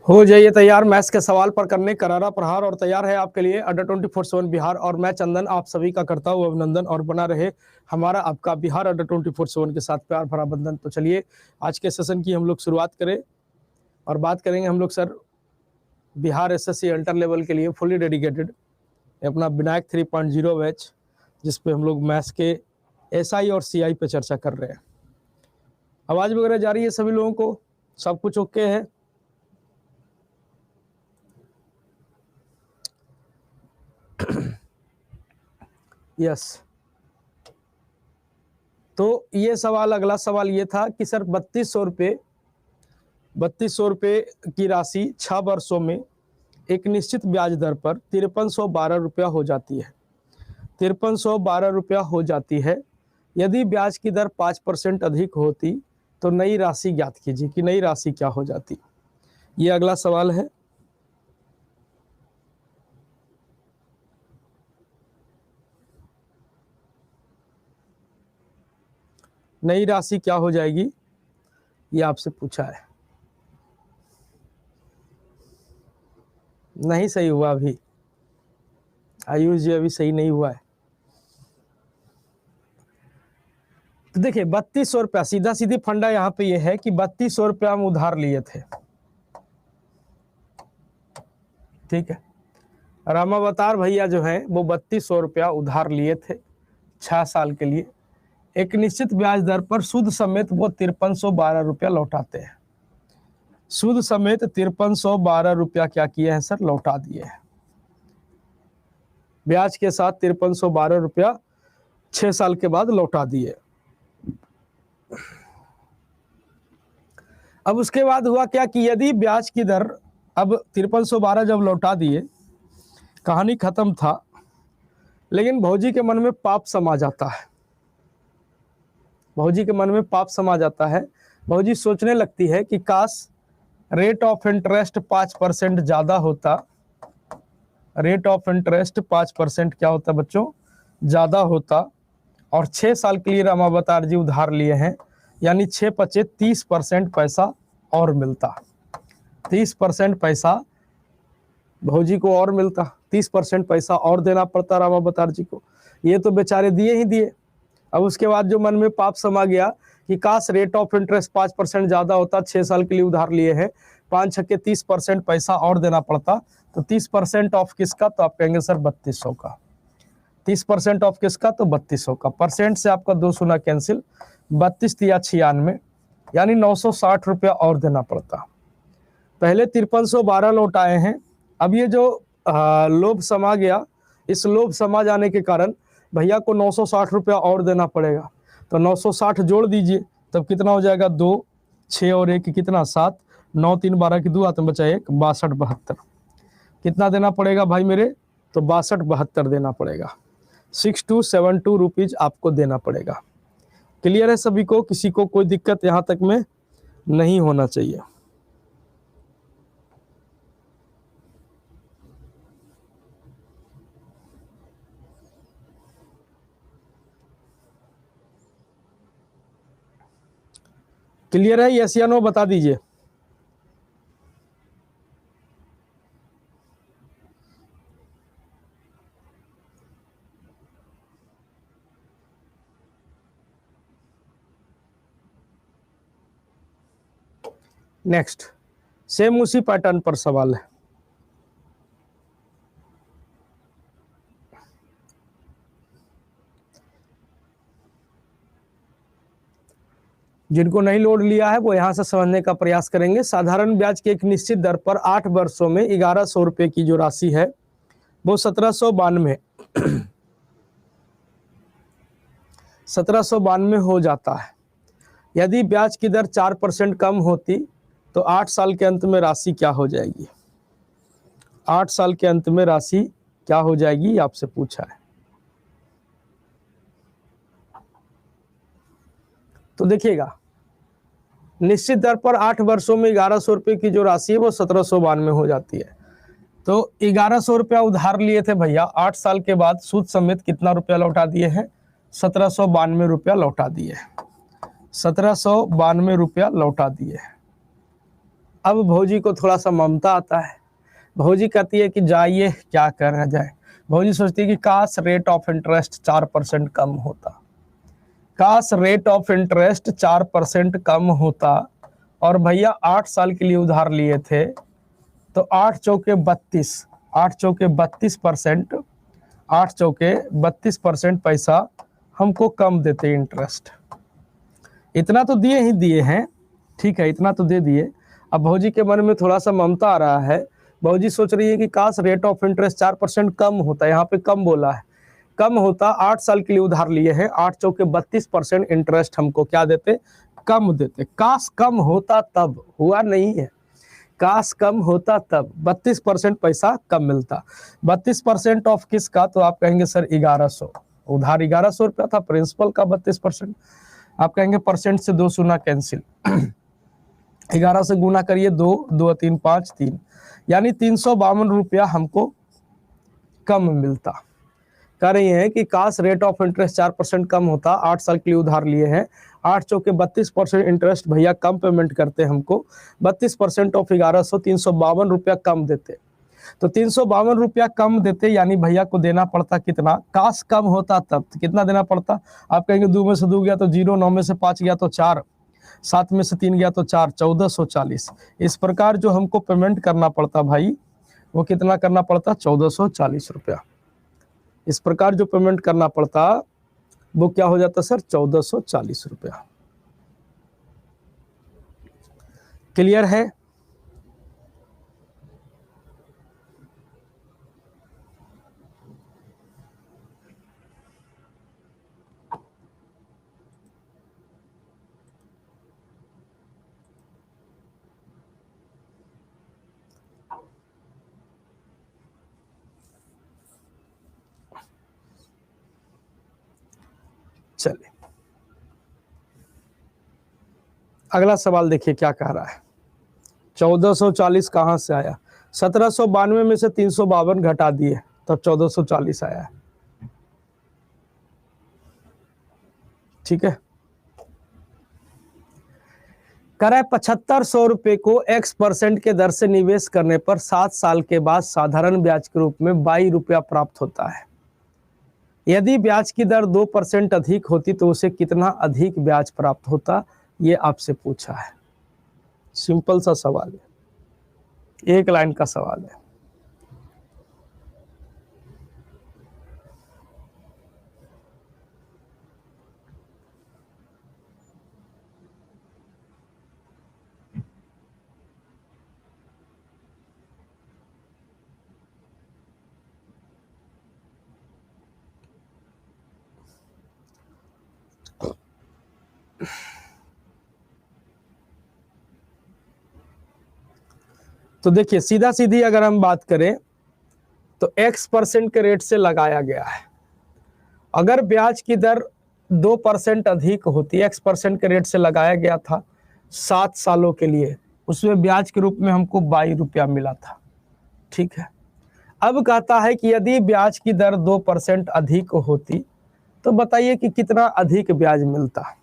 हो जाइए तैयार मैथ्स के सवाल पर करने करारा प्रहार। और तैयार है आपके लिए अंडर 24/7 बिहार। और मैं चंदन आप सभी का करता हूँ अभिनंदन। और बना रहे हमारा आपका बिहार अंडर 24/7 के साथ प्यार भरा बंधन। तो चलिए आज के सेशन की हम लोग शुरुआत करें और बात करेंगे हम लोग sir Bihar SSC inter level के लिए फुली डेडिकेटेड अपना विनायक 3.0 बैच, जिसपे हम लोग मैथ्स के एसआई और सीआई पे चर्चा कर रहे हैं। आवाज वगैरह जा रही है सभी लोगों को? सब कुछ ओके है? यस। तो ये सवाल, अगला सवाल ये था कि सर 3200 रुपये की राशि 6 वर्षों में एक निश्चित ब्याज दर पर 5312 रुपया हो जाती है। 5312 रुपया हो जाती है। यदि ब्याज की दर 5% अधिक होती तो नई राशि ज्ञात कीजिए कि नई राशि क्या हो जाती। ये अगला सवाल है। नई राशि क्या हो जाएगी, ये आपसे पूछा है। नहीं सही हुआ अभी, आयुष जी अभी सही नहीं हुआ है। तो देखिए 3200 रुपया, सीधा सीधी फंडा यहाँ पे ये है कि 3200 रुपया हम उधार लिए थे, ठीक है। रामावतार भैया जो है वो 3200 रुपया उधार लिए थे 6 साल के लिए। एक निश्चित ब्याज दर पर सूद समेत वो 5312 रुपया लौटाते हैं। सूद समेत 5312 रुपया क्या किए हैं सर? लौटा दिए हैं। ब्याज के साथ 5312 रुपया 6 साल के बाद लौटा दिए। अब उसके बाद हुआ क्या कि यदि ब्याज की दर, अब 5312 जब लौटा दिए, कहानी खत्म था। लेकिन भौजी के मन में पाप समा जाता है। भौजी के मन में पाप समा जाता है। भौजी सोचने लगती है कि काश रेट ऑफ इंटरेस्ट 5% ज्यादा होता। रेट ऑफ इंटरेस्ट 5% क्या होता बच्चों? ज्यादा होता। और 6 साल के लिए रामावतार जी उधार लिए हैं, यानी 6 × 30% पैसा और मिलता। 30% पैसा भौजी को और मिलता। 30% पैसा और देना पड़ता रामावतार जी को। ये तो बेचारे दिए ही दिए। अब उसके बाद जो मन में पाप समा गया कि काश रेट ऑफ इंटरेस्ट 5% ज्यादा होता, 6 साल के लिए उधार लिए हैं, 5 × 30% पैसा और देना पड़ता। तो 30% ऑफ किसका? तो आप कहेंगे सर 3200 का। 30% ऑफ किसका? तो 3200 का। परसेंट से आपका 2 शून्य कैंसिल, 32 × 96, यानी 960 रुपया और देना पड़ता। पहले 5312 लौटाए हैं। अब ये जो लोभ समा गया, इस लोभ समा जाने के कारण भैया को 960 रुपया और देना पड़ेगा। तो 960 जोड़ दीजिए, तब कितना हो जाएगा? 2, 6 और 1 कितना? 7, 9 3 12 की 2 हाथ में बचा 1, 62 72। कितना देना पड़ेगा भाई मेरे? तो 62 72 देना पड़ेगा। 6272 रुपीज आपको देना पड़ेगा। क्लियर है सभी को? किसी को कोई दिक्कत यहाँ तक में नहीं होना चाहिए। क्लियर है? यस या नो बता दीजिए। नेक्स्ट, सेम उसी पैटर्न पर सवाल है। जिनको नहीं लोड लिया है वो यहां से समझने का प्रयास करेंगे। साधारण ब्याज की एक निश्चित दर पर 8 वर्षों में 1100 रुपए की जो राशि है वो 1792 हो जाता है। यदि ब्याज की दर 4% कम होती तो 8 साल के अंत में राशि क्या हो जाएगी? 8 साल के अंत में राशि क्या हो जाएगी, आपसे पूछा है। तो देखिएगा, निश्चित दर पर 8 वर्षों में 1100 रुपए की जो राशि है वो 1792 हो जाती है। तो 1100 रुपया उधार लिए थे भैया, 8 साल के बाद सूद समेत कितना रुपया लौटा दिए हैं? 1792 रुपया लौटा दिए। 1792 रुपया लौटा दिए। अब भौजी को थोड़ा सा ममता आता है। भौजी कहती है कि जाइए क्या करना जाए। भौजी सोचती है कि काश रेट ऑफ इंटरेस्ट 4% कम होता, काश रेट ऑफ इंटरेस्ट 4% कम होता। और भैया 8 साल के लिए उधार लिए थे, तो 8 चौके 32, 8 चौके 32%, 8 चौके 32% पैसा हमको कम देते इंटरेस्ट। इतना तो दिए ही दिए हैं, ठीक है, इतना तो दे दिए। अब भौजी के मन में थोड़ा सा ममता आ रहा है। भौजी सोच रही है कि काश रेट ऑफ इंटरेस्ट 4% कम होता, यहाँ पे कम बोला है, कम होता। 8 साल के लिए उधार लिए हैं, 8 चौके 32% इंटरेस्ट हमको क्या देते, कम देते। काश कम होता तब, हुआ नहीं है, काश कम होता तब 32% पैसा कम मिलता। 32% ऑफ किसका, तो आप कहेंगे सर 1100, उधार 1100 रुपया था, प्रिंसिपल का 32%। आप कहेंगे परसेंट से 2 शून्य कैंसिल, 11 से गुना करिए, 2 2 3 5 3, यानी 352 रुपया हमको कम मिलता। कह रही है कि काश रेट ऑफ इंटरेस्ट 4% कम होता, 8 साल के लिए उधार लिए हैं, 8 चौके 32% इंटरेस्ट भैया कम पेमेंट करते हमको, 32% ऑफ 1100, 352 रुपया कम देते। तो 352 रुपया कम देते, यानी भैया को देना पड़ता कितना, काश कम होता तब तो कितना देना पड़ता। आप कहेंगे 2 में से 2 गया तो 0, 9 में से 5 गया तो 4, 7 में से 3 गया तो 4, 1440। इस प्रकार जो हमको पेमेंट करना पड़ता भाई, वो कितना करना पड़ता, 1440 रुपया। इस प्रकार जो पेमेंट करना पड़ता वो क्या हो जाता सर, 1440 रुपया। क्लियर है? चलिए अगला सवाल देखिए क्या कह रहा है। 1440 कहां से आया, 1792 में से 352 घटा दिए तो 1440 आया है, ठीक है। करे 7500 रुपए को x% के दर से निवेश करने पर 7 साल के बाद साधारण ब्याज के रूप में 22 रुपया प्राप्त होता है। यदि ब्याज की दर 2% अधिक होती तो उसे कितना अधिक ब्याज प्राप्त होता, ये आपसे पूछा है। सिंपल सा सवाल है, एक लाइन का सवाल है। तो देखिए सीधा सीधी अगर हम बात करें तो x% के रेट से लगाया गया है। अगर ब्याज की दर 2% अधिक होती, x% के रेट से लगाया गया था 7 सालों के लिए, उसमें ब्याज के रूप में हमको 22 रुपया मिला था, ठीक है। अब कहता है कि यदि ब्याज की दर 2% अधिक होती तो बताइए कि कितना अधिक ब्याज मिलता।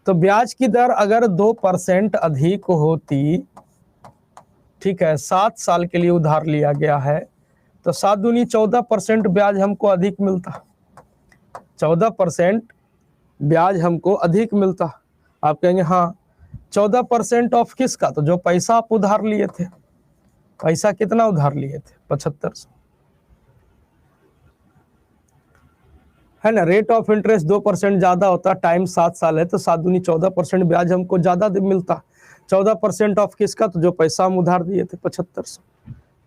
तो ब्याज की दर अगर 2% अधिक होती, ठीक है, 7 साल के लिए उधार लिया गया है, तो 7 दूनी 14% ब्याज हमको अधिक मिलता, 14% ब्याज हमको अधिक मिलता। आप कहेंगे हाँ 14% ऑफ किसका, तो जो पैसा आप उधार लिए थे। पैसा कितना उधार लिए थे, 7500, है ना। रेट ऑफ इंटरेस्ट 2% ज्यादा होता, टाइम 7 साल है, तो 7 दूनी 14% ब्याज हमको ज्यादा मिलता। 14% ऑफ किसका, तो जो पैसा हम उधार दिए थे 7500।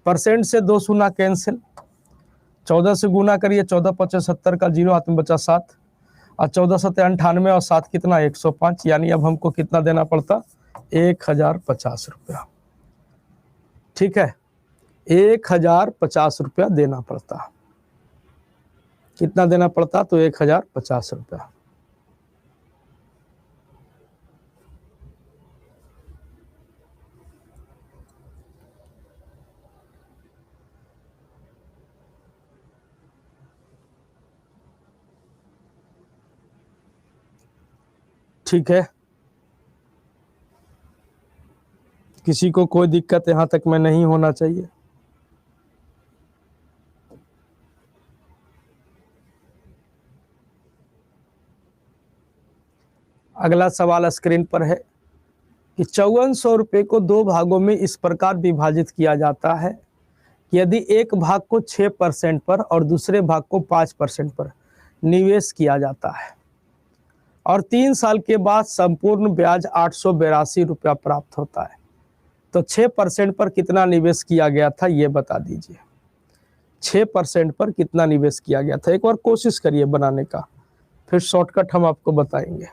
परसेंट से 2 शून्य कैंसिल, 14 से गुना करिए, 14 25 70 का 0 हाथ में बचा 7, और 14 सत्ते 98 और 7 कितना 105, यानी अब हमको कितना देना पड़ता, 1050 रुपया, ठीक है। 1050 रुपया देना पड़ता, कितना देना पड़ता, तो 1050 रुपया। ठीक है, किसी को कोई दिक्कत यहाँ तक में नहीं होना चाहिए। अगला सवाल स्क्रीन पर है कि 5400 रुपये को दो भागों में इस प्रकार विभाजित किया जाता है कि यदि एक भाग को 6% पर और दूसरे भाग को 5% पर निवेश किया जाता है और 3 साल के बाद संपूर्ण ब्याज 882 रुपया प्राप्त होता है, तो 6% पर कितना निवेश किया गया था ये बता दीजिए। 6% पर कितना निवेश किया गया था, एक बार कोशिश करिए बनाने का, फिर शॉर्टकट हम आपको बताएंगे।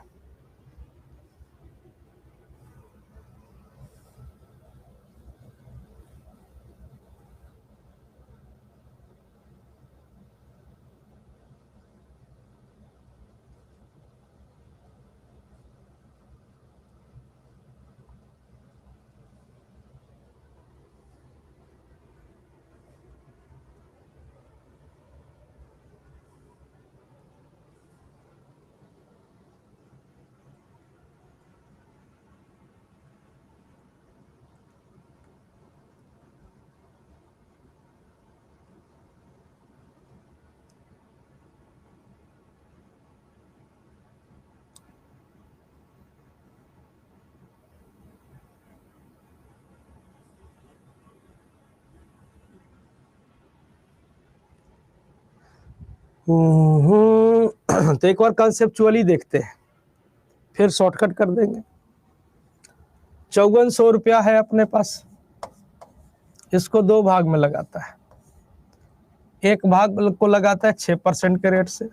तो एक बार कंसेप्चुअली देखते हैं, फिर शॉर्टकट कर देंगे। 5400 रुपया है अपने पास, इसको दो भाग में लगाता है। एक भाग को लगाता है 6% के रेट से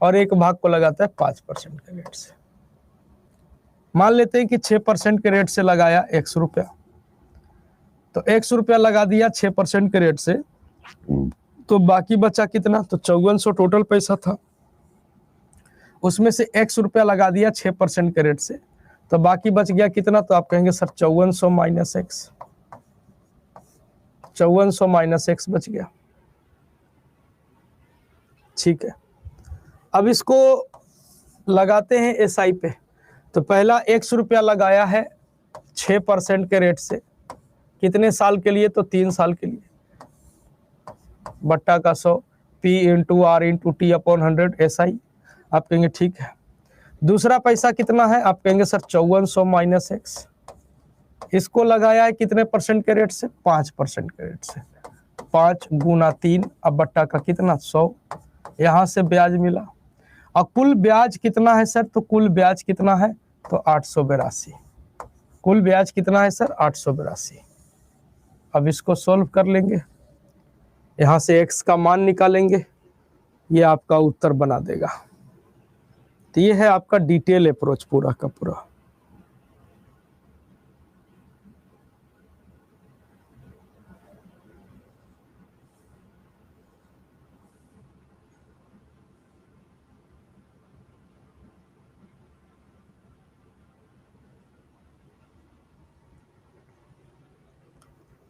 और एक भाग को लगाता है 5% के रेट से। मान लेते हैं कि 6% के रेट से लगाया 100 रुपया, तो 100 रुपया लगा दिया 6% के रेट से, तो बाकी बचा कितना, तो 5400 टोटल पैसा था, उसमें से 100 रुपया लगा दिया 6% के रेट से, तो बाकी बच गया कितना, तो आप कहेंगे sir 5400 minus x, 5400 minus x बच गया। ठीक है, अब इसको लगाते हैं एसआई पे। तो पहला 100 रुपया लगाया है 6% के रेट से, कितने साल के लिए, तो 3 साल के लिए, बट्टा का 100 p into r into t upon 100 SI. आप कहेंगे ठीक है। दूसरा पैसा कितना है, आप कहेंगे सर 5400 माइनस एक्स, इसको लगाया है कितने परसेंट के रेट से, 5% के रेट से, 5 गुना 3, अब बट्टा का कितना 100, यहाँ से ब्याज मिला। और कुल ब्याज कितना है सर, तो कुल ब्याज कितना है, तो 882। कुल ब्याज कितना है सर, 882। अब इसको सॉल्व कर लेंगे, यहाँ से x का मान निकालेंगे, ये आपका उत्तर बना देगा। तो ये है आपका डिटेल अप्रोच पूरा का पूरा।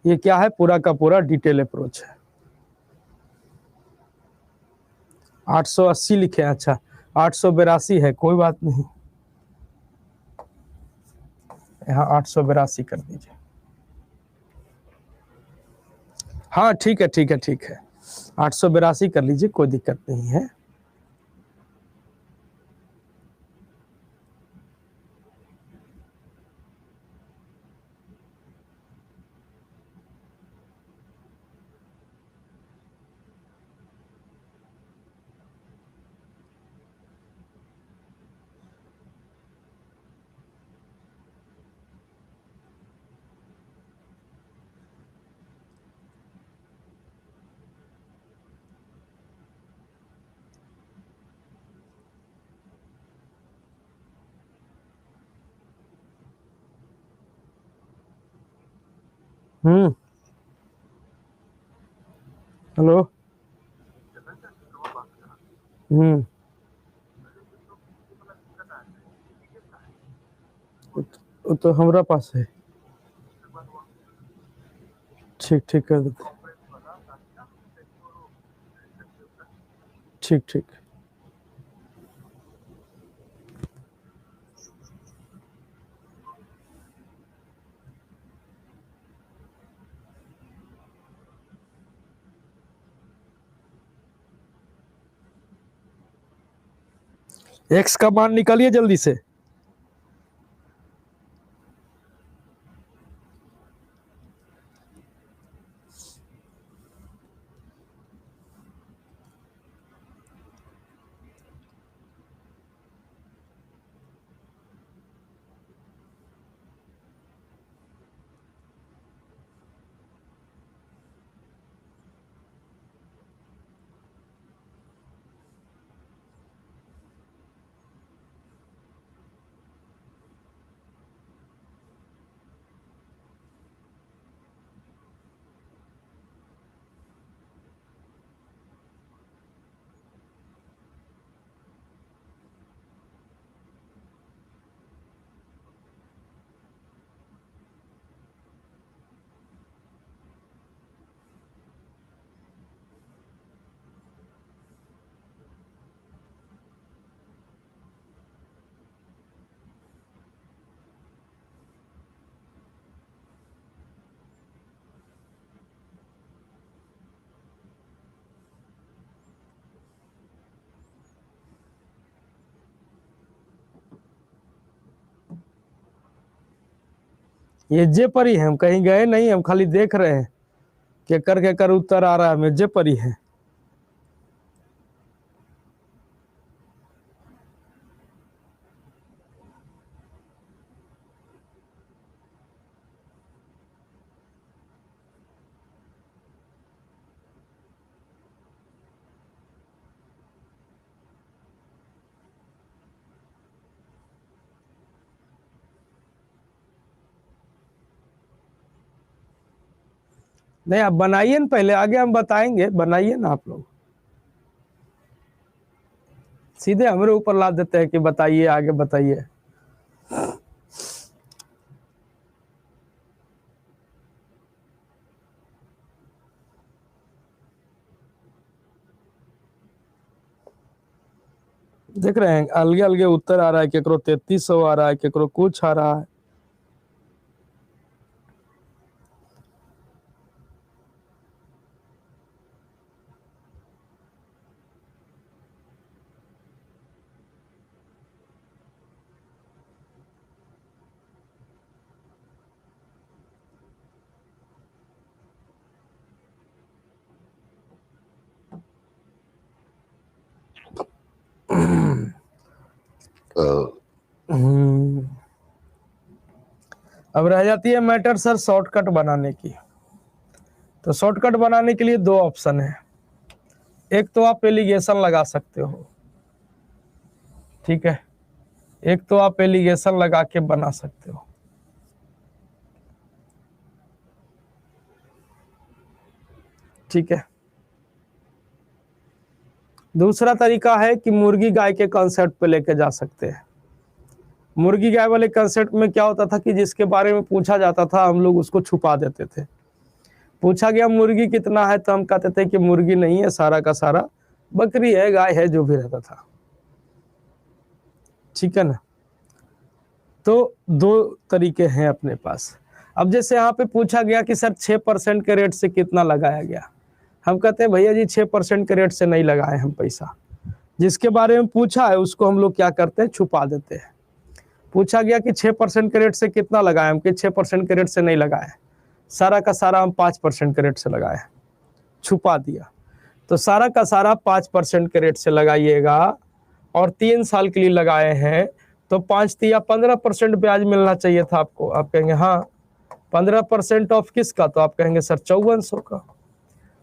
ये क्या है, पूरा का पूरा डिटेल अप्रोच है। 880 लिखे हैं, अच्छा 882 है, कोई बात नहीं, यहाँ 882 कर दीजिए। हाँ ठीक है ठीक है ठीक है, 882 कर लीजिए, कोई दिक्कत नहीं है। हेलो। तो हमारा पास है, ठीक ठीक कर देते, ठीक ठीक। एक्स का मान निकालिए जल्दी से। ये जे पर ही है, हम कहीं गए नहीं, हम खाली देख रहे हैं केकर उत्तर आ रहा है, मेजे पर ही है। नहीं आप बनाइए ना, पहले आगे हम बताएंगे, बनाइए ना आप लोग। सीधे हमारे ऊपर ला देते हैं कि बताइए, आगे बताइए। देख रहे हैं अलगे अलगे उत्तर आ रहा है, केकरो 3300 आ रहा है, केकरो कुछ आ रहा है। अब रह जाती है मैटर सर शॉर्टकट बनाने की। तो शॉर्टकट बनाने के लिए दो ऑप्शन है। एक तो आप एलिगेशन लगा सकते हो, ठीक है, एक तो आप एलिगेशन लगा के बना सकते हो। ठीक है, दूसरा तरीका है कि मुर्गी गाय के कॉन्सेप्ट पे लेके जा सकते हैं। मुर्गी गाय वाले कंसेप्ट में क्या होता था कि जिसके बारे में पूछा जाता था हम लोग उसको छुपा देते थे। पूछा गया मुर्गी कितना है तो हम कहते थे कि मुर्गी नहीं है, सारा का सारा बकरी है, गाय है, जो भी रहता था। ठीक है ना। तो दो तरीके हैं अपने पास। अब जैसे यहाँ पे पूछा गया कि सर 6% के रेट से कितना लगाया गया, हम कहते हैं भैया जी 6% के रेट से नहीं लगाए हम पैसा। जिसके बारे में पूछा है उसको हम लोग क्या करते हैं, छुपा देते हैं। पूछा गया कि 6% के रेट से कितना लगाए, हम कि 6% के रेट से नहीं लगाए, सारा का सारा हम 5% के रेट से लगाए, छुपा दिया। तो सारा का सारा 5% के रेट से लगाइएगा और 3 साल के लिए लगाए हैं तो 5 या 15% ब्याज मिलना चाहिए था आपको। आप कहेंगे हाँ 15% ऑफ किसका, तो आप कहेंगे सर 5400 का।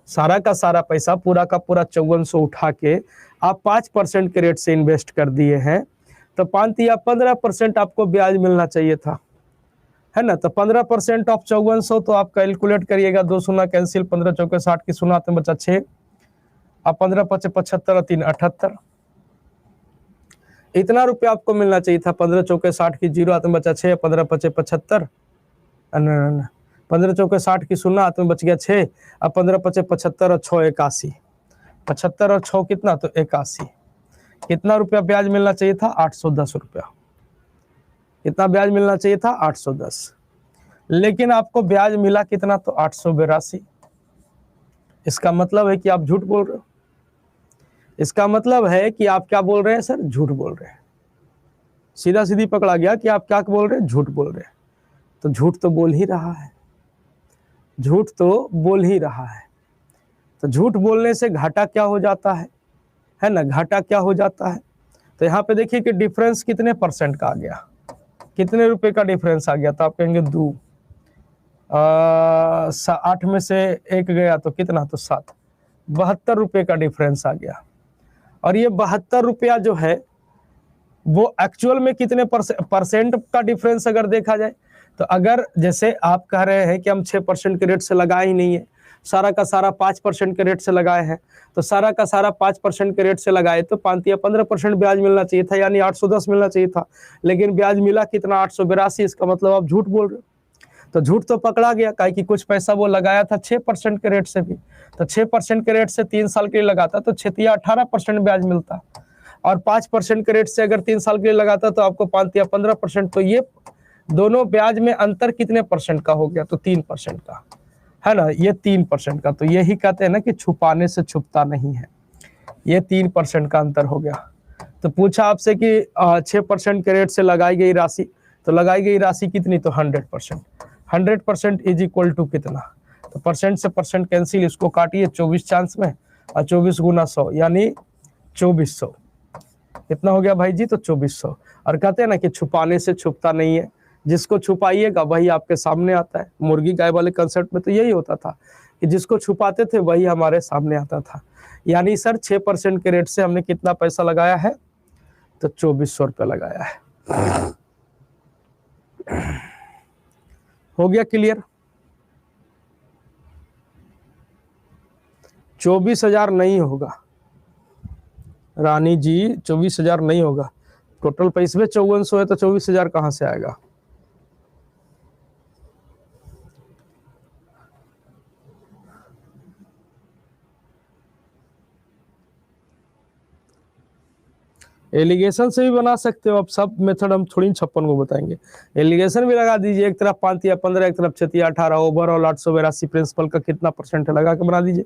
सारा का सारा पैसा पूरा का पूरा 5400 उठा के आप 5% के रेट से इन्वेस्ट कर दिए हैं, तो 5 या 15% आपको ब्याज मिलना चाहिए था, है ना। तो 15% ऑफ 5400, तो आप कैलकुलेट करिएगा, 2 शून्य कैंसिल, 15 चौके 60 की शून्य आते बचा 6, अब 15 पचे 75, 3 78, इतना रुपया आपको मिलना चाहिए था। 15 चौके 60 की जीरो आते बचा 6, 15 पचे 75, 15 चौके 60 की शून्य आते में बच गया 6, अब 15 पचे 75 और 6 81, 75 और 6 कितना, तो 81। कितना रुपया ब्याज मिलना चाहिए था, 810 रुपया। कितना ब्याज मिलना चाहिए था, 810। लेकिन आपको ब्याज मिला कितना, तो 882। इसका मतलब है कि आप झूठ बोल रहे हो। इसका मतलब है कि आप क्या बोल रहे हैं सर, झूठ बोल रहे हैं। सीधा सीधी पकड़ा गया कि आप क्या बोल रहे हैं, झूठ बोल रहे हैं। तो झूठ तो बोल ही रहा है, झूठ तो बोल ही रहा है। तो झूठ बोलने से घाटा क्या हो जाता है ना, घाटा क्या हो जाता है। तो यहाँ पे देखिए कि डिफरेंस कितने परसेंट का आ गया, कितने रुपए का डिफरेंस आ गया। तो आप कहेंगे 2, 8 में से 1 गया तो कितना, तो 7, 72 रुपए का डिफरेंस आ गया। और ये 72 रुपया जो है वो एक्चुअल में कितने परसेंट का डिफरेंस अगर देखा जाए, तो अगर जैसे आप कह रहे हैं कि हम 6% के रेट से लगाए ही नहीं है, सारा का सारा 5% के रेट से लगाए हैं, तो सारा का सारा 5% के रेट से लगाए तो 5 या 15% ब्याज मिलना चाहिए था, यानी 810 मिलना चाहिए था। लेकिन ब्याज मिला कितना, 882। इसका मतलब आप झूठ बोल रहे हो। तो झूठ तो पकड़ा गया, काहे कि कुछ पैसा वो लगाया था 6% के रेट से भी। तो 6% के रेट से 3 साल के लिए लगाता तो 6 या 18% ब्याज मिलता, और 5% के रेट से अगर 3 साल के लिए लगाता तो आपको 5 या 15%। तो ये दोनों ब्याज में अंतर कितने परसेंट का हो गया, तो 3% का, है ना, ये 3% का। तो यही कहते हैं ना कि छुपाने से छुपता नहीं है, ये 3% का अंतर हो गया। तो पूछा आपसे कि 6% के रेट से लगाई गई राशि, तो लगाई गई राशि कितनी, तो 100%। 100% इज इक्वल टू कितना, तो परसेंट से परसेंट कैंसिल, इसको काटिए 24 चांस में, और 24 गुना 100 यानी 2400। कितना हो गया भाई जी, तो 2400। और कहते हैं ना कि छुपाने से छुपता नहीं है, जिसको छुपाइएगा वही आपके सामने आता है। मुर्गी गाय वाले कंसेप्ट में तो यही होता था कि जिसको छुपाते थे वही हमारे सामने आता था। यानी सर 6% के रेट से हमने कितना पैसा लगाया है, तो 2400 रुपये लगाया है। हो गया क्लियर। 24,000 नहीं होगा रानी जी, 24,000 नहीं होगा। टोटल पैसे 5400 है, तो 24,000 कहां से आएगा। एलिगेशन से भी बना सकते हो आप, सब मेथड हम थोड़ी 56 को बताएंगे। एलिगेशन भी लगा दीजिए, एक तरफ 5 या 15, एक तरफ 6 या 18, ओवरऑल 882 प्रिंसिपल का कितना परसेंट है लगा के बना दीजिए।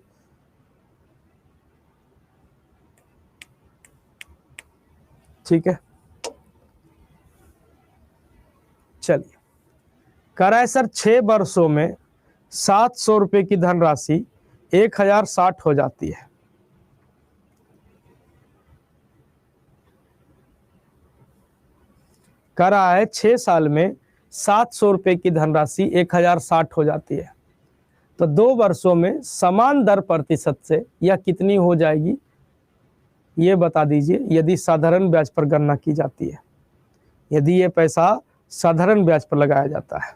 ठीक है, चलिए। कह रहा है सर 6 वर्षों में 700 रुपए की धनराशि 1060 हो जाती है। कह रहा है 6 साल में 700 रुपए की धनराशि 1060 हो जाती है, तो 2 वर्षों में समान दर प्रतिशत से यह कितनी हो जाएगी, ये बता दीजिए, यदि साधारण ब्याज पर गणना की जाती है, यदि ये पैसा साधारण ब्याज पर लगाया जाता है।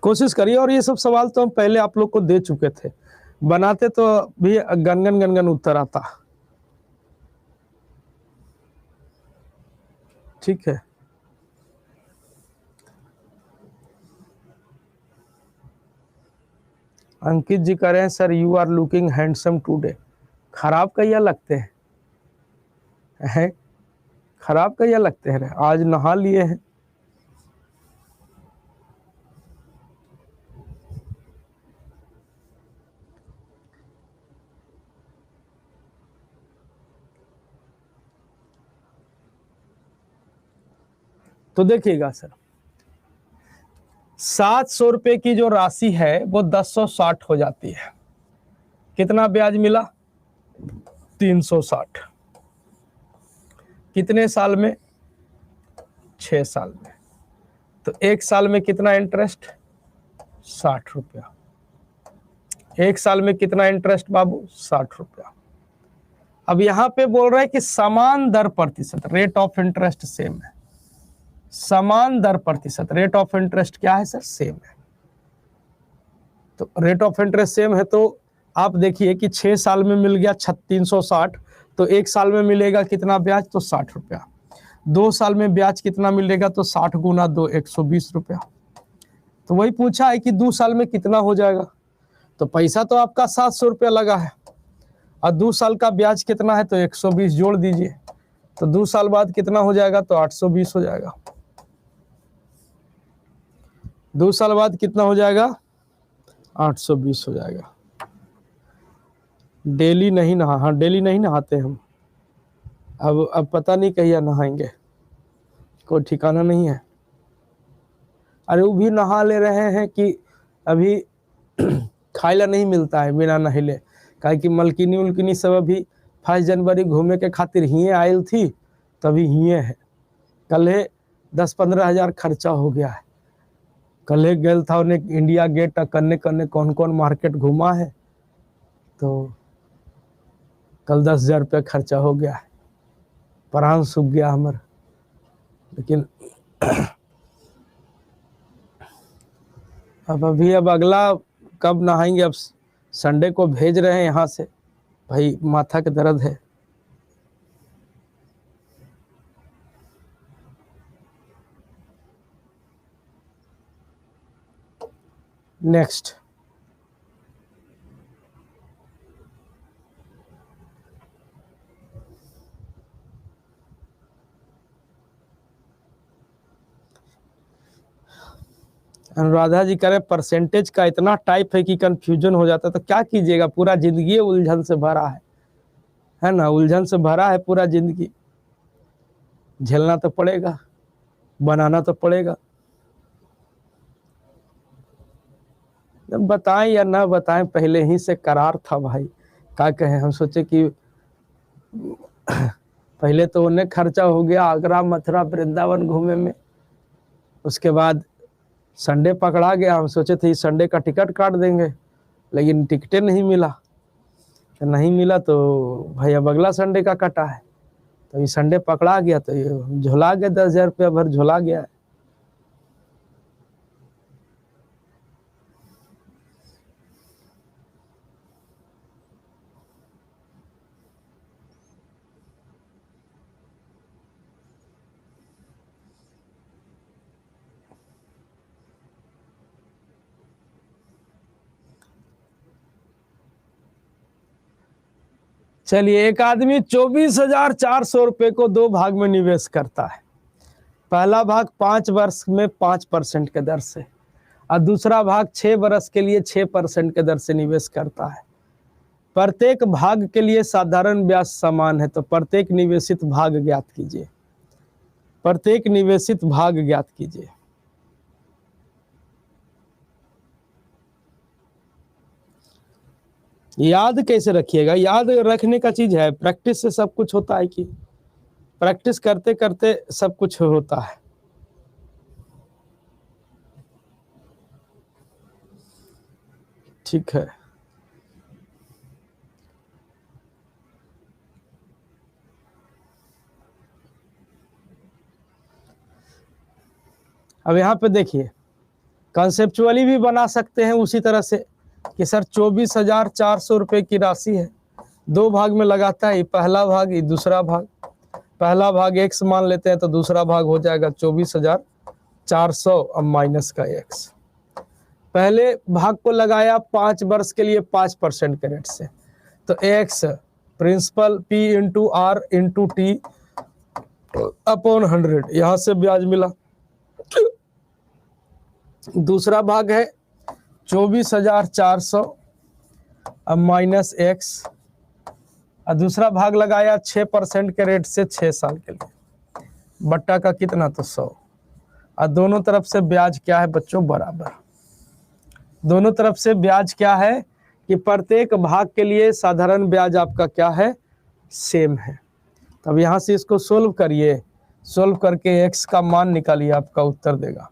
कोशिश करिए। और ये सब सवाल तो हम पहले आप लोग को दे चुके थे, बनाते तो भी गनगन गनगन उत्तर आता। ठीक है, अंकित जी कह रहे हैं sir you are looking handsome today. खराब कैया लगते हैं, खराब कैया लगते हैं, आज नहा लिए हैं। तो देखिएगा सर, 700 रुपए की जो राशि है वो 1060 हो जाती है। कितना ब्याज मिला, 360। कितने साल में, 6 साल में। तो 1 साल में कितना इंटरेस्ट, 60 रुपया। 1 साल में कितना इंटरेस्ट बाबू, 60 रुपया। अब यहां पे बोल रहा है कि समान दर प्रतिशत, रेट ऑफ इंटरेस्ट सेम है। समान दर प्रतिशत, रेट ऑफ इंटरेस्ट क्या है सर, सेम है। तो रेट ऑफ इंटरेस्ट सेम है, तो आप देखिए कि 6 साल में मिल गया 360, तो 1 साल में मिलेगा कितना ब्याज, तो 60 रुपया। 2 साल में ब्याज कितना मिलेगा, तो 60 गुना 2, 120 रुपया। तो वही पूछा है कि 2 साल में कितना हो जाएगा। तो पैसा तो आपका 700 रुपया लगा है, और 2 साल का ब्याज कितना है, तो 120 जोड़ दीजिए। तो 2 साल बाद कितना हो जाएगा, तो 820 हो जाएगा। 2 साल बाद कितना हो जाएगा, 820 हो जाएगा। डेली नहीं नहा, हाँ डेली नहीं नहाते हम। अब पता नहीं कहिया नहाएंगे, कोई ठिकाना नहीं है। अरे वो भी नहा ले रहे हैं कि अभी खाइला नहीं मिलता है बिना नहिले, काहे कि मलकिनी उलकिनी सब अभी 5 जनवरी घूमे के खातिर हिये आयल थी, तभी हिये है। कल 10-15 हजार खर्चा हो गया है। कल गल था उन्हें इंडिया गेट करने करने कौन कौन मार्केट घूमा है, तो कल 10,000 रुपया खर्चा हो गया है, प्राण सूख गया हमार। लेकिन अब अगला कब नहाएंगे, अब संडे को भेज रहे हैं यहाँ से, भाई माथा के दर्द है। नेक्स्ट, अनुराधा जी कह रहे परसेंटेज का इतना टाइप है कि कंफ्यूजन हो जाता है, तो क्या कीजिएगा, पूरा जिंदगी उलझन से भरा है ना, उलझन से भरा है पूरा जिंदगी। झेलना तो पड़ेगा, बनाना तो पड़ेगा। बताएं या ना बताएं, पहले ही से करार था भाई, क्या कहें। हम सोचे कि पहले तो उन्हें खर्चा हो गया आगरा मथुरा वृंदावन घूमे में, उसके बाद संडे पकड़ा गया। हम सोचे थे संडे का टिकट काट देंगे, लेकिन टिकटें नहीं मिला। तो नहीं मिला तो भाई अब अगला संडे का कटा है, तो ये संडे पकड़ा गया, तो ये झुला गया, 10,000 रुपया भर झुला गया है। चलिए, एक आदमी 24,400 रुपए को 2 भाग में निवेश करता है। पहला भाग 5 वर्ष में 5% के दर से, और दूसरा भाग 6 वर्ष के लिए 6% के दर से निवेश करता है। प्रत्येक भाग के लिए साधारण ब्याज समान है, तो प्रत्येक निवेशित भाग ज्ञात कीजिए। प्रत्येक निवेशित भाग ज्ञात कीजिए। याद कैसे रखिएगा, याद रखने का चीज है, प्रैक्टिस से सब कुछ होता है, कि प्रैक्टिस करते करते सब कुछ होता है। ठीक है, अब यहाँ पे देखिए, कंसेप्चुअली भी बना सकते हैं उसी तरह से कि सर 24,400 रुपये की राशि है, 2 भाग में लगाता है, ये पहला भाग, ये दूसरा भाग। पहला भाग x मान लेते हैं, तो दूसरा भाग हो जाएगा 24,400 अब माइनस का x। पहले भाग को लगाया 5 वर्ष के लिए 5% के रेट से, तो x principal p into r into t upon 100, यहां से ब्याज मिला। दूसरा भाग है 24,400 अब माइनस x, और दूसरा भाग लगाया 6% के रेट से 6 साल के लिए, बट्टा का कितना, तो 100। और दोनों तरफ से ब्याज क्या है बच्चों, बराबर। दोनों तरफ से ब्याज क्या है कि प्रत्येक भाग के लिए साधारण ब्याज आपका क्या है, सेम है। तब यहाँ से इसको सोल्व करिए, सोल्व करके x का मान निकालिए, आपका उत्तर देगा।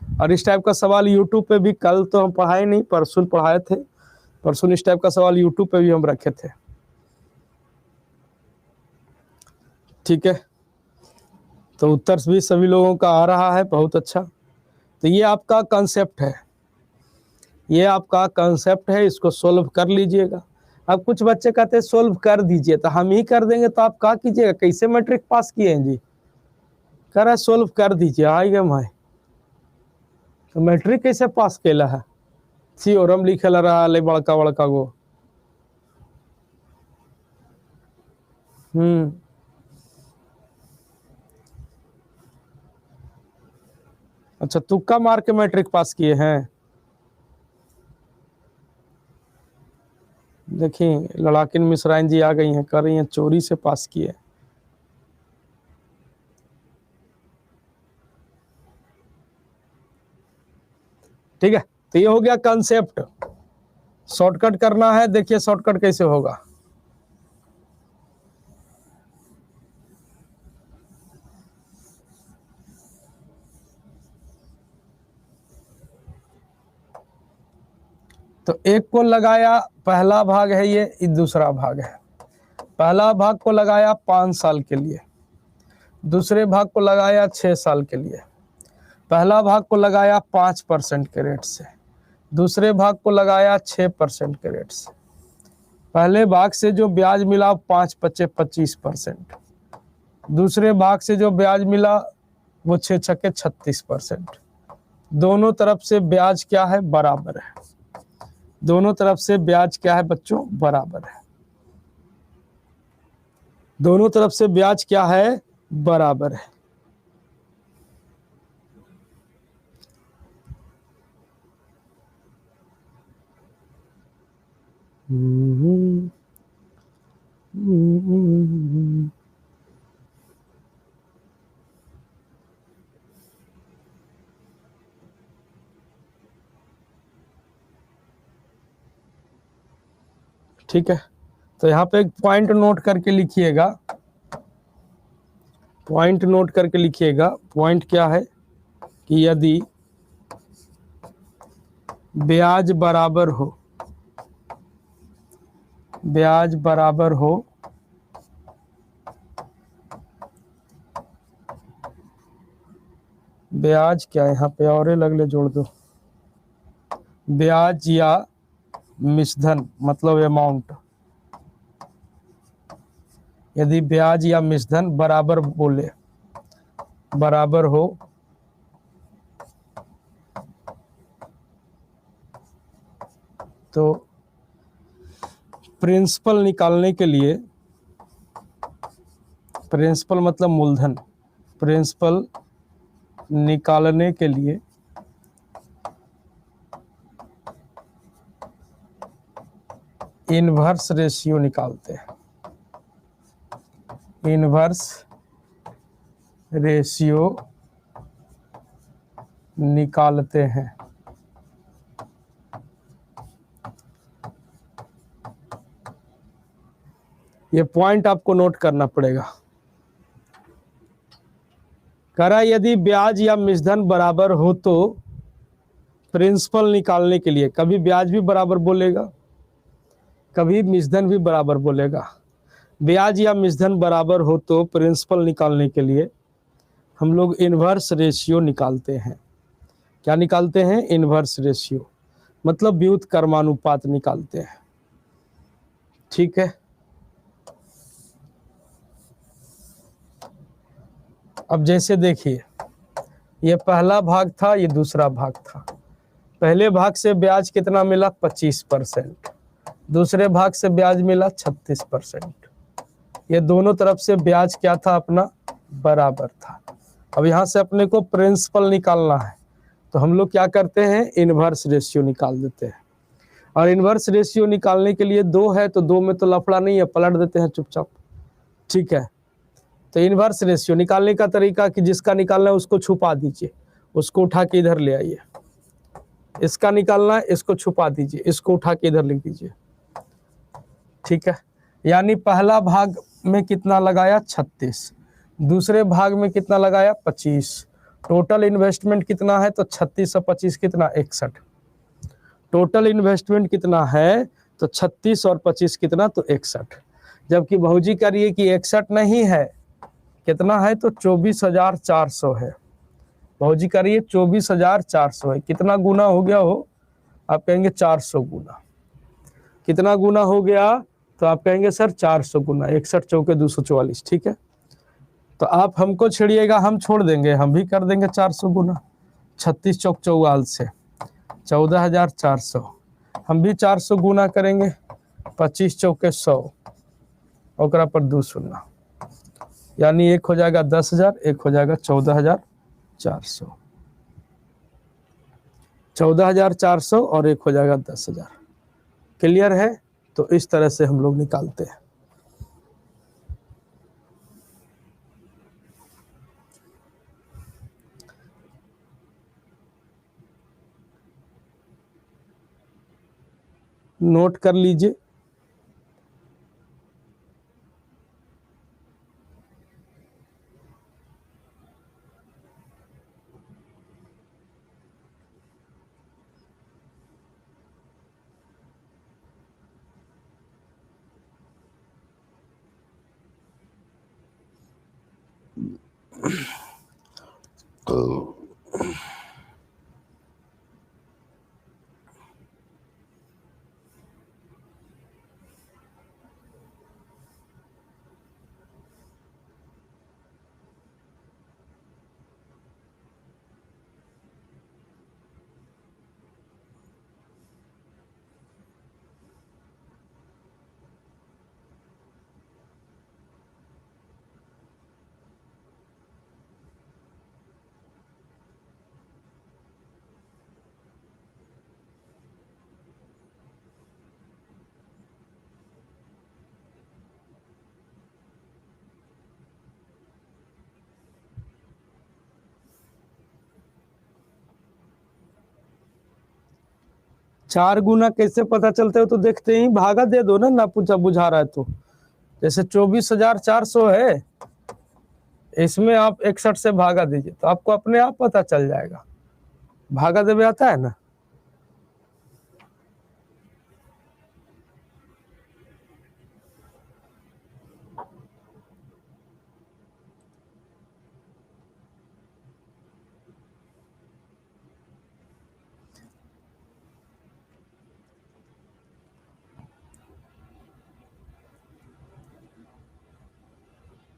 और इस टाइप का सवाल यूट्यूब पे भी, कल तो हम पढ़ाए नहीं, परसों पढ़ाए थे, परसों इस टाइप का सवाल यूट्यूब पे भी हम रखे थे। ठीक है, तो उत्तर भी सभी लोगों का आ रहा है, बहुत अच्छा। तो ये आपका कंसेप्ट है, ये आपका कंसेप्ट है, इसको सोल्व कर लीजिएगा। अब कुछ बच्चे कहते हैं सोल्व कर दीजिए, तो हम ही कर देंगे, तो आप क्या कीजिएगा, कैसे मैट्रिक पास किए हैं जी, कह रहा है सोल्व कर दीजिए, आएगा भाई, तो मैट्रिक कैसे पास केला है, थ्योरम लिखे रहा है बड़का बड़का गो। अच्छा, तुक्का मार के मैट्रिक पास किए हैं, देखिए लड़ाकिन मिश्राइन जी आ गई हैं, कर रही हैं चोरी से पास किए। ठीक है, तो ये हो गया कंसेप्ट। शॉर्टकट करना है, देखिए शॉर्टकट कैसे होगा। तो एक को लगाया, पहला भाग है ये दूसरा भाग है। पहला भाग को लगाया 5 साल के लिए, दूसरे भाग को लगाया 6 साल के लिए। पहला भाग को लगाया 5% के रेट से, दूसरे भाग को लगाया 6% के रेट से। पहले भाग से जो ब्याज मिला 5-25%, दूसरे भाग से जो ब्याज मिला वो 6-6 36%। दोनों तरफ से ब्याज क्या है, बराबर है। दोनों तरफ से ब्याज क्या है बच्चों, बराबर है। दोनों तरफ से ब्याज क्या है, बराबर है। ठीक है, तो यहाँ पे एक पॉइंट नोट करके लिखिएगा। पॉइंट नोट करके लिखिएगा। पॉइंट क्या है कि यदि ब्याज बराबर हो, ब्याज बराबर हो ब्याज क्या है, यहाँ पे और लगले जोड़ दो, ब्याज या मिश्रधन मतलब अमाउंट। यदि ब्याज या मिश्रधन बराबर बोले, बराबर हो तो प्रिंसिपल निकालने के लिए, प्रिंसिपल मतलब मूलधन, प्रिंसिपल निकालने के लिए इनवर्स रेशियो निकालते हैं। इनवर्स रेशियो निकालते हैं। ये पॉइंट आपको नोट करना पड़ेगा। करा यदि ब्याज या मिश्रधन बराबर हो तो प्रिंसिपल निकालने के लिए, कभी ब्याज भी बराबर बोलेगा, कभी मिश्रधन भी बराबर बोलेगा। ब्याज या मिश्रधन बराबर हो तो प्रिंसिपल निकालने के लिए हम लोग इनवर्स रेशियो निकालते हैं। क्या निकालते हैं, इनवर्स रेशियो, मतलब व्युत्क्रमानुपात निकालते हैं। ठीक है, अब जैसे देखिए ये पहला भाग था, ये दूसरा भाग था। पहले भाग से ब्याज कितना मिला, 25%, दूसरे भाग से ब्याज मिला 36%। ये दोनों तरफ से ब्याज क्या था अपना, बराबर था। अब यहाँ से अपने को प्रिंसिपल निकालना है तो हम लोग क्या करते हैं, इनवर्स रेशियो निकाल देते हैं। और इनवर्स रेशियो निकालने के लिए 2 है तो 2 में तो लफड़ा नहीं है, पलट देते हैं चुपचाप। ठीक है, तो इनवर्स रेशियो निकालने का तरीका कि जिसका निकालना है उसको छुपा दीजिए, उसको उठा के इधर ले आइए। इसका निकालना है, इसको छुपा दीजिए, इसको उठा के इधर लिख दीजिए। ठीक है, यानी पहला भाग में कितना लगाया, 36, दूसरे भाग में कितना लगाया, 25। टोटल इन्वेस्टमेंट कितना है, तो 36 और 25 कितना, 61। टोटल इन्वेस्टमेंट कितना है, तो 36 और 25 कितना, तो 61। जबकि भौजी कह रही है कि 61 नहीं है, कितना है, तो 24,400 है। भौजी कह रही है 24,400 है। कितना गुना हो गया हो, आप कहेंगे 400 गुना। कितना गुना हो गया, तो आप कहेंगे सर 400 गुना, 61 चौके 244। ठीक है, तो आप हमको छेड़िएगा, हम छोड़ देंगे, हम भी कर देंगे 400 गुना। 36 चौक 44 से 14,400, हम भी 400 गुना करेंगे। 25 चौके 100, ओकरा पर 2 शून्य, यानी एक हो जाएगा 10,000, एक हो जाएगा 14,400। 14,400 और एक हो जाएगा 10,000। क्लियर है, तो इस तरह से हम लोग निकालते हैं। नोट कर लीजिए। चार गुना कैसे पता चलते हो, तो देखते ही भागा दे दो ना पूछा बुझा रहा है तो। जैसे 24,400 है, इसमें आप 61 से भागा दीजिए तो आपको अपने आप पता चल जाएगा। भागा देवे आता है ना।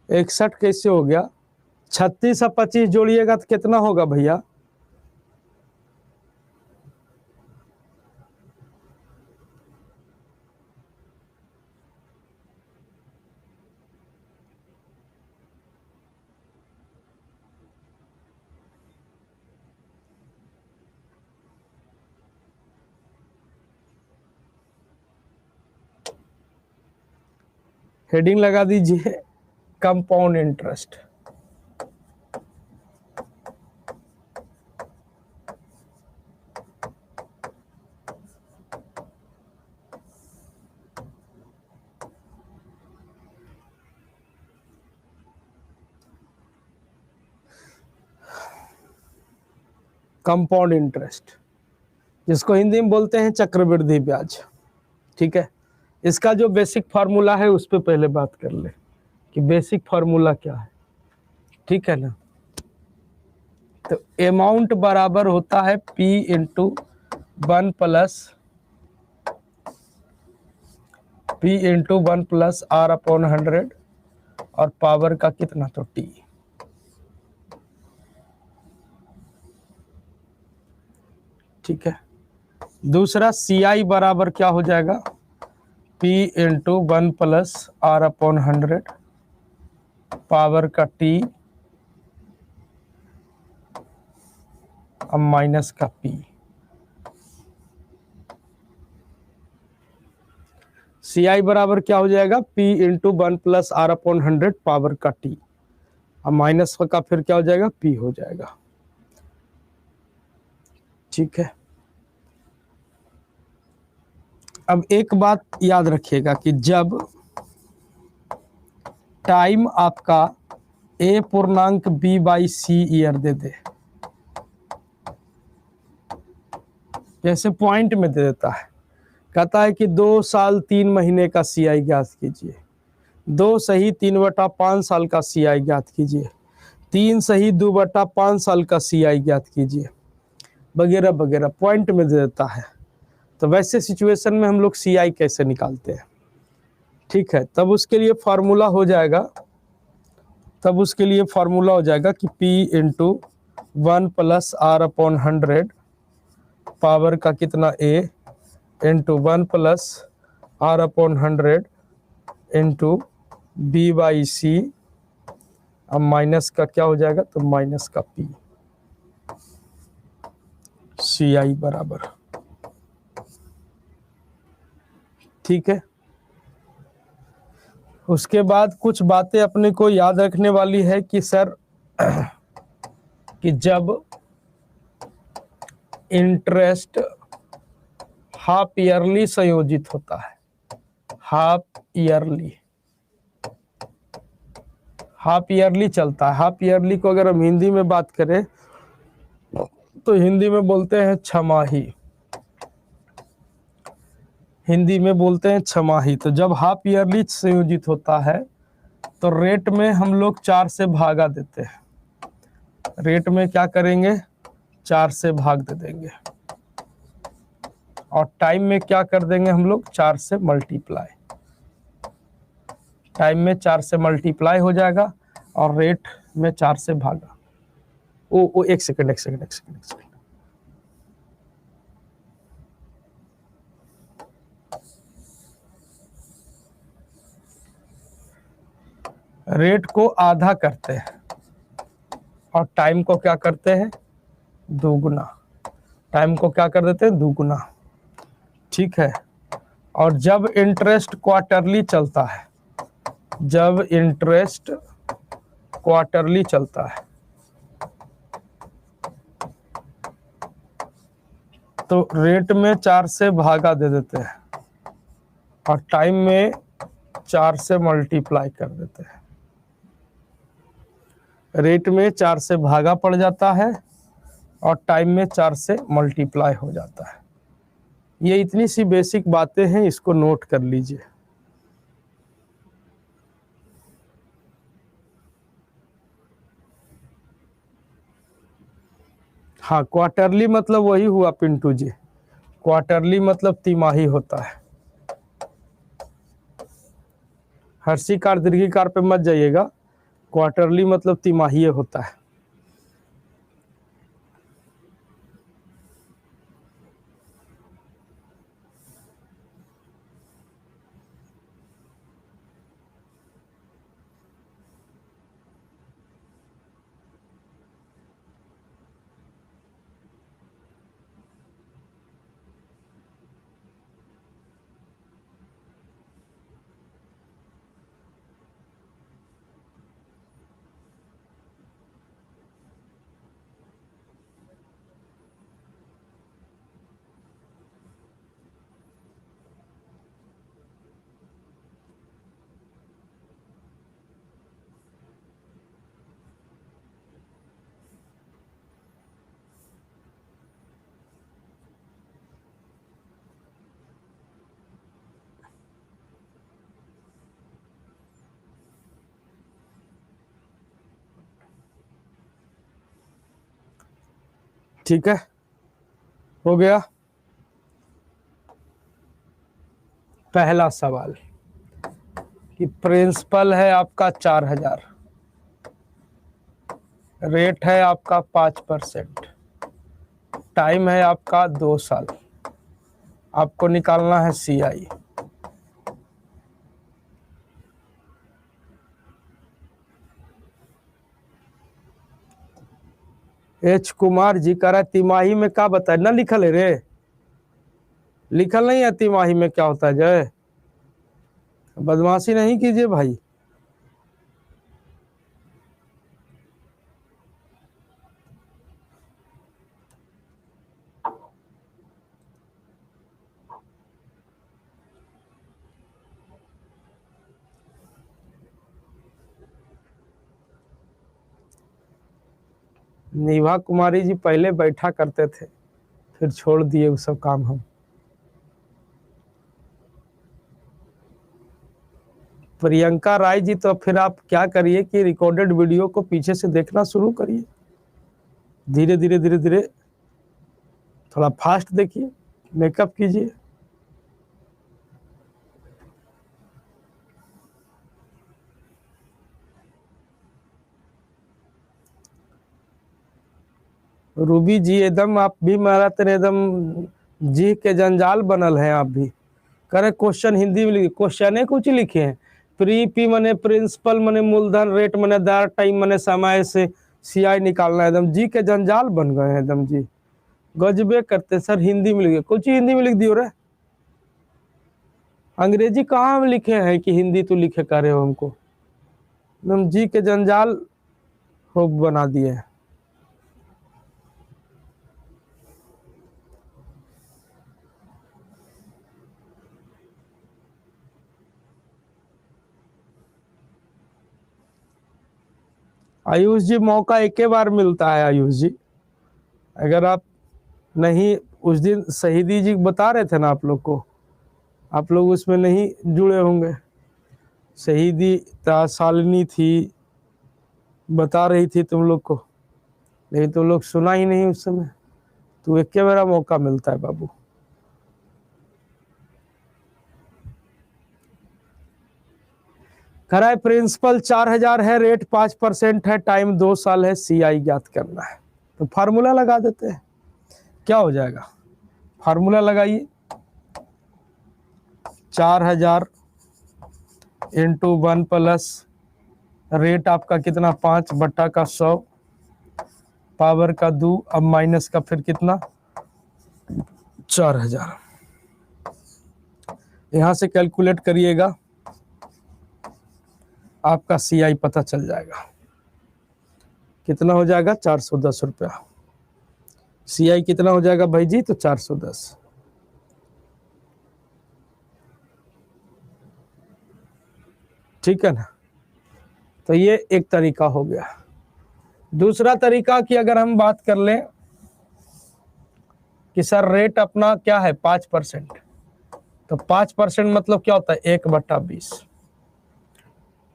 इकसठ कैसे हो गया? 36 और 25 जोड़िएगा तो कितना होगा भैया? हेडिंग लगा दीजिए कंपाउंड इंटरेस्ट। कंपाउंड इंटरेस्ट, जिसको हिंदी में बोलते हैं चक्रवृद्धि ब्याज। ठीक है, इसका जो बेसिक फार्मूला है उस पर पहले बात कर ले कि बेसिक फार्मूला क्या है। ठीक है ना, तो अमाउंट बराबर होता है P इंटू 1 प्लस R/100 और पावर का कितना, तो T। ठीक है, दूसरा CI बराबर क्या हो जाएगा? P into 1 plus R/100 power का T अब माइनस का P। CI बराबर क्या हो जाएगा? P into 1 plus R/100 power का T अब माइनस का फिर क्या हो जाएगा? P हो जाएगा। ठीक है, अब एक बात याद रखिएगा कि जब टाइम आपका A पूर्णांक B/C ईयर दे दे, जैसे पॉइंट में दे देता है, कहता है कि 2 साल 3 महीने का CI ज्ञात कीजिए, 2 सही 3/5 साल का CI ज्ञात कीजिए, 3 सही 2/5 साल का CI ज्ञात कीजिए, वगैरह वगैरह पॉइंट में दे देता है। तो वैसे सिचुएशन में हम लोग CI कैसे निकालते हैं? ठीक है, तब उसके लिए फार्मूला हो जाएगा, कि P into 1 plus R/100 power का कितना A into 1 plus R/100 into B/C अब माइनस का क्या हो जाएगा? तो माइनस का P। CI बराबर। ठीक है, उसके बाद कुछ बातें अपने को याद रखने वाली है कि सर कि जब इंटरेस्ट हाफ ईयरली संयोजित होता है, हाफ ईयरली चलता है। हाफ ईयरली को अगर हम हिंदी में बात करें तो हिंदी में बोलते हैं छमाही, हिंदी में बोलते हैं छमाही। तो जब हाफ ईयरली संयोजित होता है तो रेट में हम लोग 4 से भागा देते हैं, रेट में क्या करेंगे 4 से भाग दे देंगे, और टाइम में क्या कर देंगे हम लोग 4 से मल्टीप्लाई, टाइम में 4 से मल्टीप्लाई हो जाएगा और रेट में 4 से भागा। ओ एक सेकंड रेट को आधा करते हैं और टाइम को क्या करते हैं दोगुना, टाइम को क्या कर देते हैं दुगुना, ठीक है। और जब इंटरेस्ट क्वार्टरली चलता है, जब इंटरेस्ट क्वार्टरली चलता है तो रेट में 4 से भागा दे देते हैं और टाइम में 4 से मल्टीप्लाई कर देते हैं। रेट में 4 से भागा पड़ जाता है और टाइम में 4 से मल्टीप्लाई हो जाता है। ये इतनी सी बेसिक बातें हैं, इसको नोट कर लीजिए। हाँ, क्वार्टरली मतलब वही हुआ पिंटू जी, क्वार्टरली मतलब तिमाही होता है। हर्षिकार दीर्घिकार पे मत जाइएगा, क्वार्टरली मतलब तिमाही होता है। ठीक है, हो गया। पहला सवाल कि प्रिंसिपल है आपका 4000, रेट है आपका 5%, टाइम है आपका 2 साल, आपको निकालना है CI। एच कुमार जी कह रहा है तिमाही में क्या बताए ना, लिखल है रे, लिखल नहीं है तिमाही में क्या होता है जय, बदमाशी नहीं कीजिए भाई। निभा कुमारी जी पहले बैठा करते थे, फिर छोड़ दिए वो सब काम हम। प्रियंका राय जी तो फिर आप क्या करिए कि रिकॉर्डेड वीडियो को पीछे से देखना शुरू करिए, धीरे धीरे धीरे धीरे, थोड़ा फास्ट देखिए, मेकअप कीजिए। रूबी जी एकदम आप भी मारा तेरे एकदम जी के जंजाल बनल है, आप भी करे क्वेश्चन हिंदी में लिखे, क्वेश्चन कुछ लिखे हैं, प्री पी मने प्रिंसिपल मने मूलधन, रेट मने दर, टाइम मने समय से CI निकालना, एकदम जी के जंजाल बन गए हैं एकदम जी, गजबे करते सर। हिंदी में लिखे, कुछ हिंदी में लिख दियो रे, अंग्रेजी कहाँ हम लिखे हैं कि हिंदी तो लिखे कर रहे हो हमको, एकदम जी के जंजाल हो बना दिए हैं। आयुष जी मौका एक ही बार मिलता है आयुष जी, अगर आप नहीं, उस दिन शहीदी जी बता रहे थे ना आप लोग को, आप लोग उसमें नहीं जुड़े होंगे। शहीदी शालिनी थी, बता रही थी तुम लोग को, लेकिन तुम लोग सुना ही नहीं उस समय। तो एक के मेरा मौका मिलता है बाबू। खरा प्रिंसिपल 4000 है, रेट 5% है, टाइम 2 साल है, CI ज्ञात करना है। तो फार्मूला लगा देते हैं, क्या हो जाएगा, फार्मूला लगाइए। 4000 इंटू 1 प्लस रेट आपका कितना 5/100 पावर का 2, अब माइनस का फिर कितना 4000, यहां से कैलकुलेट करिएगा, आपका CI पता चल जाएगा कितना हो जाएगा 410 रुपया। CI कितना हो जाएगा भाई जी, तो 410। ठीक है ना, तो ये एक तरीका हो गया। दूसरा तरीका की अगर हम बात कर लें कि सर रेट अपना क्या है 5%, तो 5% मतलब क्या होता है 1/20।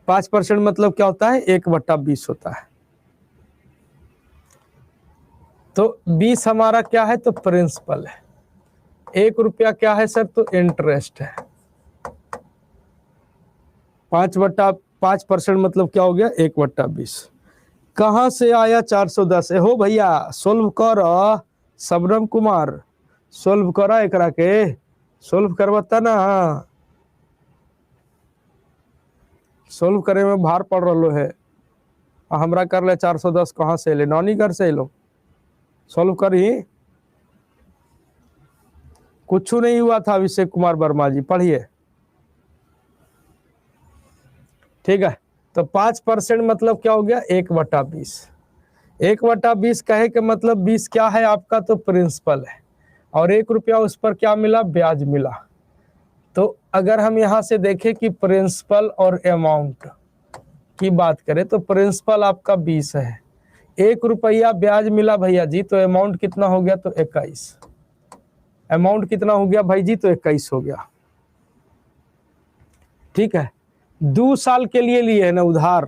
5% मतलब क्या होता है 1/20 होता है। तो 20 हमारा क्या है, तो प्रिंसिपल है। 1 रुपया क्या है सर, तो इंटरेस्ट है। 5% मतलब क्या हो गया 1/20। कहां से आया 410 हो भैया, सोल्व कर सबरम कुमार, सोल्व करा एकरा के, सोल्व करवाता ना, सोल्व करे में भार पड़ रहा है। हमरा कर ले 410 कहाँ से ले, नौनी घर से लो, सोल्व करी। कुछ नहीं हुआ था अभिषेक कुमार वर्मा जी, पढ़िए। ठीक है, तो 5% मतलब क्या हो गया 1/20। 1/20 कहे के मतलब 20 क्या है आपका, तो प्रिंसिपल है, और 1 रुपया उस पर क्या मिला, ब्याज मिला। तो अगर हम यहाँ से देखें कि प्रिंसिपल और अमाउंट की बात करें, तो प्रिंसिपल आपका 20 है, 1 रुपया ब्याज मिला भैया जी, तो अमाउंट कितना हो गया, तो 21। अमाउंट कितना हो गया भाई जी, तो 21 हो गया। ठीक है, 2 साल के लिए लिए है ना उधार,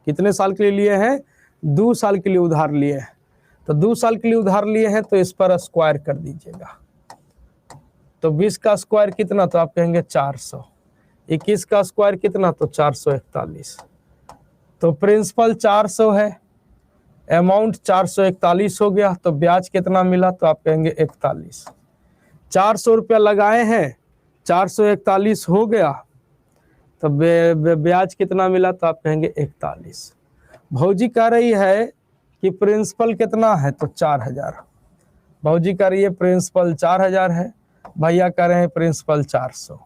कितने साल के लिए लिए हैं, 2 साल के लिए उधार लिए हैं। तो 2 साल के लिए उधार लिए हैं, तो इस पर स्क्वायर कर दीजिएगा। तो 20 का स्क्वायर कितना, तो आप कहेंगे 400। 21 का स्क्वायर कितना, तो 441। तो प्रिंसिपल 400 है, अमाउंट 441 हो गया, तो ब्याज कितना मिला, तो आप कहेंगे 41। 400 रुपया लगाए हैं, 441 हो गया, तो ब्याज कितना मिला, तो आप कहेंगे 41। भौजी कह रही है कि प्रिंसिपल कितना है, तो 4000। भौजी कह रही है प्रिंसिपल 4000 है, भैया कह रहे हैं प्रिंसिपल 400।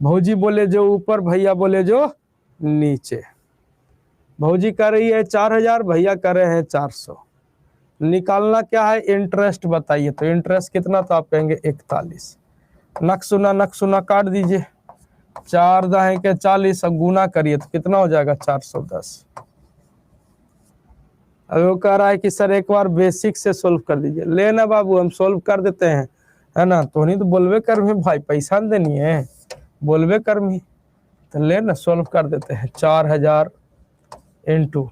भौजी बोले जो ऊपर, भैया बोले जो नीचे। भौजी कह रही है 4000, भैया कह रहे हैं 400। निकालना क्या है, इंटरेस्ट बताइए। तो इंटरेस्ट कितना, तो आप कहेंगे 41। नक सुना काट दीजिए, 4 दाएं के 40, अब गुना करिए तो कितना हो जाएगा 410। अब वो कह रहा है कि सर एक बार बेसिक से सोल्व कर दीजिए। लेना बाबू, हम सोल्व कर देते हैं, है ना, तो नहीं तो बोलवे कर में भाई पैसा देनी है, बोलवे कर में, तो ले ना सोल्व कर देते हैं। 4000 इंटू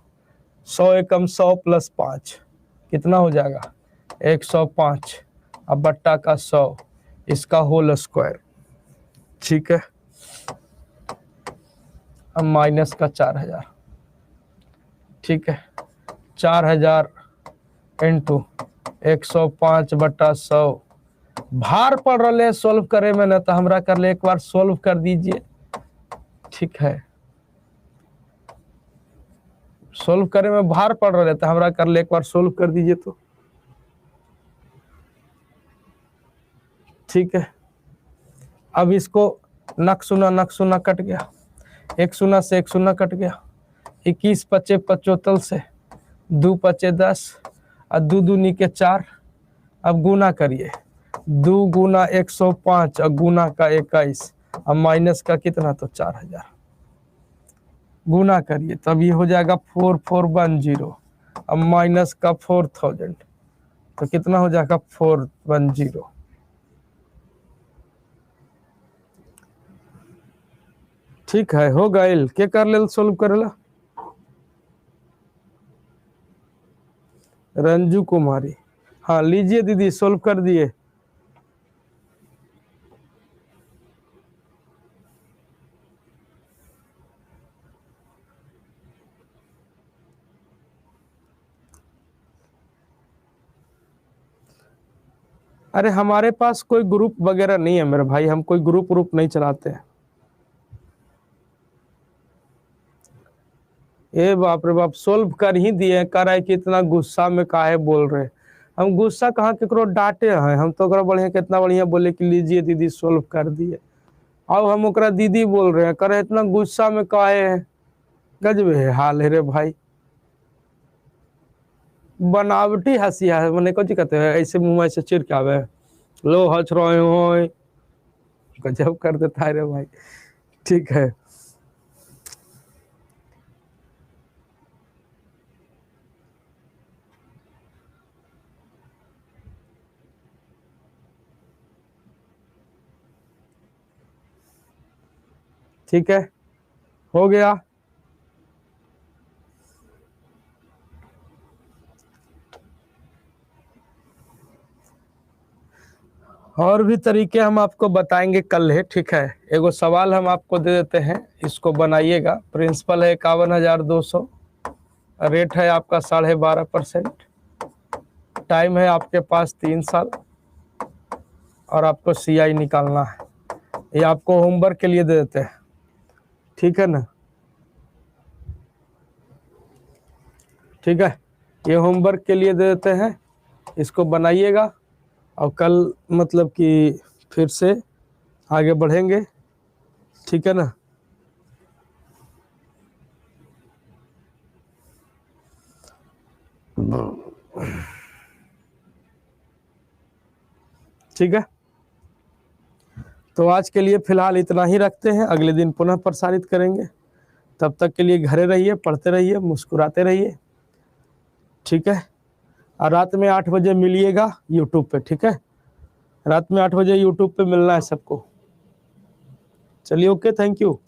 100 एकम 100 प्लस 5 कितना हो जाएगा 105, अब बट्टा का 100, इसका होल स्क्वायर। ठीक है, अब माइनस का 4000। ठीक है, 4000 इंटू 105/100 भार पड़ रहा है सोल्व करे में ना, तो हमरा कर ले एक बार सोल्व कर दीजिए। ठीक है, सोल्व करे में भार पड़ रहा है, तो हमरा कर ले एक बार सोल्व कर दीजिए। तो ठीक है, अब इसको नक शून्य कट गया, 1 शून्य से 1 शून्य कट गया, 21 पचे 75 से 2 पचे 10 और 2 दूनी के 4। अब गुना करिए, 2 गुना 105 और गुना का 21 और माइनस का कितना तो 4000। गुना करिए तब ये हो जाएगा 4410 अब माइनस का 4000 तो कितना हो जाएगा 410। ठीक है, हो गए के कर ले सोल्व करेला। रंजू कुमारी, हाँ लीजिए दीदी सोल्व कर दिए। अरे हमारे पास कोई ग्रुप वगैरह नहीं है मेरे भाई, हम कोई ग्रुप नहीं चलाते हैं। ए बाप रे बाप, सोल्व कर ही दिए, कर है कि इतना गुस्सा में काहे बोल रहे। हम गुस्सा कहाँ केकरो डांटे हैं, हम तो बढ़िया कितना बढ़िया बोले कि लीजिए दीदी सोल्व कर दिए। अब हम ओकरा दीदी बोल रहे हैं, करे इतना गुस्सा में काहे है। गजब है हाल है रे भाई, बनावटी हंसिया है। मैंने कुछ कहते हैं ऐसे मुंह से चिर के आवे, लो हंस रहे हो, गजब कर देता है रे भाई। ठीक है, ठीक है, हो गया। और भी तरीके हम आपको बताएंगे कल है, ठीक है। एगो सवाल हम आपको दे देते हैं, इसको बनाइएगा। प्रिंसिपल है 51,200, रेट है आपका 12.5%, टाइम है आपके पास 3 साल और आपको CI निकालना है। ये आपको होमवर्क के लिए दे देते हैं, ठीक है ना। ठीक है, ये होमवर्क के लिए दे देते हैं, इसको बनाइएगा और कल मतलब कि फिर से आगे बढ़ेंगे, ठीक है ना। ठीक है, तो आज के लिए फिलहाल इतना ही रखते हैं, अगले दिन पुनः प्रसारित करेंगे। तब तक के लिए घरे रहिए, पढ़ते रहिए, मुस्कुराते रहिए, ठीक है। और रात में 8 बजे मिलिएगा यूट्यूब पे, ठीक है। रात में 8 बजे यूट्यूब पे मिलना है सबको। चलिए, ओके, थैंक यू।